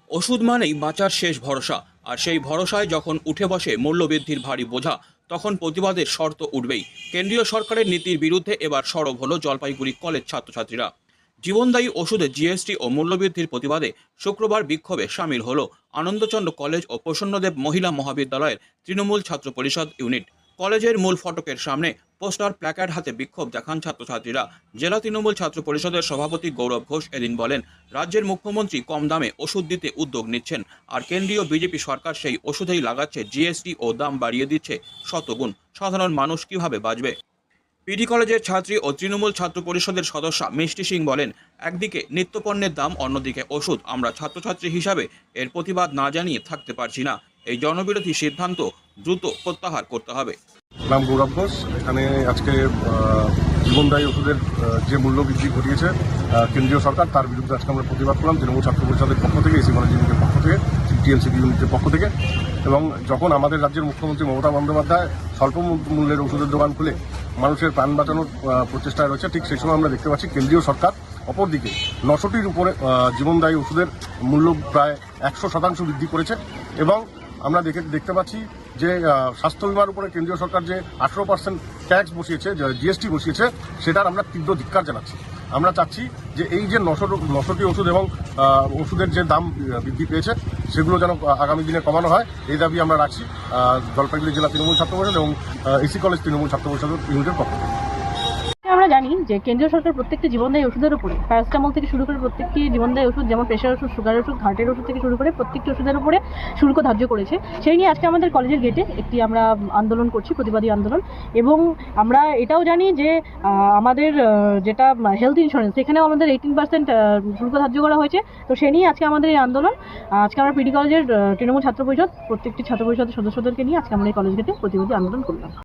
ওষুধ মানেই বাঁচার শেষ ভরসা, আর সেই ভরসায় যখন উঠে বসে মূল্যবৃদ্ধির ভারী বোঝা, তখন প্রতিবাদের শর্ত উঠবেই। কেন্দ্রীয় সরকারের নীতির বিরুদ্ধে এবার সরব হলো জলপাইগুড়ি কলেজ ছাত্রছাত্রীরা। জীবনদায়ী ওষুধে জিএসটি ও মূল্যবৃদ্ধির প্রতিবাদে শুক্রবার বিক্ষোভে সামিল হলো আনন্দচন্দ্র কলেজ ও প্রসন্নদেব মহিলা মহাবিদ্যালয়ের তৃণমূল ছাত্র পরিষদ ইউনিট। কলেজের মূল ফটকের সামনে পোস্টার প্ল্যাকার্ড হাতে বিক্ষোভ দেখান ছাত্রছাত্রীরা। জেলা তৃণমূল ছাত্র পরিষদের সভাপতি গৌরব ঘোষ এদিন বলেন, রাজ্যের মুখ্যমন্ত্রী কম দামে ওষুধ দিতে উদ্যোগ নিচ্ছেন, আর কেন্দ্রীয় বিজেপি সরকার সেই ওষুধেই লাগাচ্ছে জিএসটি ও দাম বাড়িয়ে দিচ্ছে শতগুণ। সাধারণ মানুষ কিভাবে বাঁচবে? পিডি কলেজের ছাত্রী ও তৃণমূল ছাত্র পরিষদের সদস্যা মিষ্টি সিং বলেন, একদিকে নিত্যপণ্যের দাম, অন্যদিকে ওষুধ। আমরা ছাত্রছাত্রী হিসাবে এর প্রতিবাদ না জানিয়ে থাকতে পারছি না। এই জনবিরোধী সিদ্ধান্ত দ্রুত প্রত্যাহার করতে হবে। নাম গৌরব ঘোষ। এখানে আজকে জীবনদায়ী ওষুধের যে মূল্য বৃদ্ধি ঘটিয়েছে কেন্দ্রীয় সরকার, তার বিরুদ্ধে আজকে আমরা প্রতিবাদ করলাম তৃণমূল ছাত্র পরিষদের পক্ষ থেকে, এসি কলেজ ইউনিটের পক্ষ থেকে, টিএলসিপি ইউনিটের পক্ষ থেকে। এবং যখন আমাদের রাজ্যের মুখ্যমন্ত্রী মমতা বন্দ্যোপাধ্যায় স্বল্প মূল্যের ওষুধের দোকান খুলে মানুষের প্রাণ বাঁচানোর প্রচেষ্টায় রয়েছে, ঠিক সেই সময় আমরা দেখতে পাচ্ছি কেন্দ্রীয় সরকার অপরদিকে 900টির উপরে জীবনদায়ী ওষুধের মূল্য প্রায় 100% বৃদ্ধি করেছে। এবং আমরা দেখতে পাচ্ছি যে স্বাস্থ্য বিমার উপরে কেন্দ্রীয় সরকার যে 18% ট্যাক্স বসিয়েছে, জিএসটি বসিয়েছে, সেটার আমরা তীব্র ধিক্কার জানাচ্ছি। আমরা চাচ্ছি যে এই যে 900টি ওষুধ এবং ওষুধের যে দাম বৃদ্ধি পেয়েছে, সেগুলো যেন আগামী দিনে কমানো হয়, এই দাবি আমরা রাখছি জলপাইগুড়ি জেলা তৃণমূল ছাত্র পরিষদ এবং এসি কলেজ তৃণমূল ছাত্র পরিষদের ইউনিটের পক্ষ থেকে। আমরা জানি যে কেন্দ্রীয় সরকার প্রত্যেকটি জীবনদায়ী ওষুধের উপরে, প্যারাসিটামল থেকে শুরু করে প্রত্যেকটি জীবনদায়ী ওষুধ, যেমন প্রেশার ওষুধ, সুগার ওষুধ, হার্টের ওষুধ থেকে শুরু করে প্রত্যেকটি ওষুধের উপরে শুল্ক ধার্য করেছে। সেই নিয়ে আজকে আমাদের কলেজের গেটে একটি আমরা আন্দোলন করছি, প্রতিবাদী আন্দোলন। এবং আমরা এটাও জানি যে আমাদের যেটা হেলথ ইন্স্যুরেন্স, সেখানেও আমাদের 18% শুল্ক ধার্য করা হয়েছে। তো সেই নিয়ে আজকে আমাদের এই আন্দোলন। আজকে আমরা পিডি কলেজের তৃণমূল ছাত্র পরিষদ প্রত্যেকটি ছাত্র পরিষদের সদস্যদেরকে নিয়ে আজকে আমরা এই কলেজ গেটে প্রতিবাদী আন্দোলন করলাম।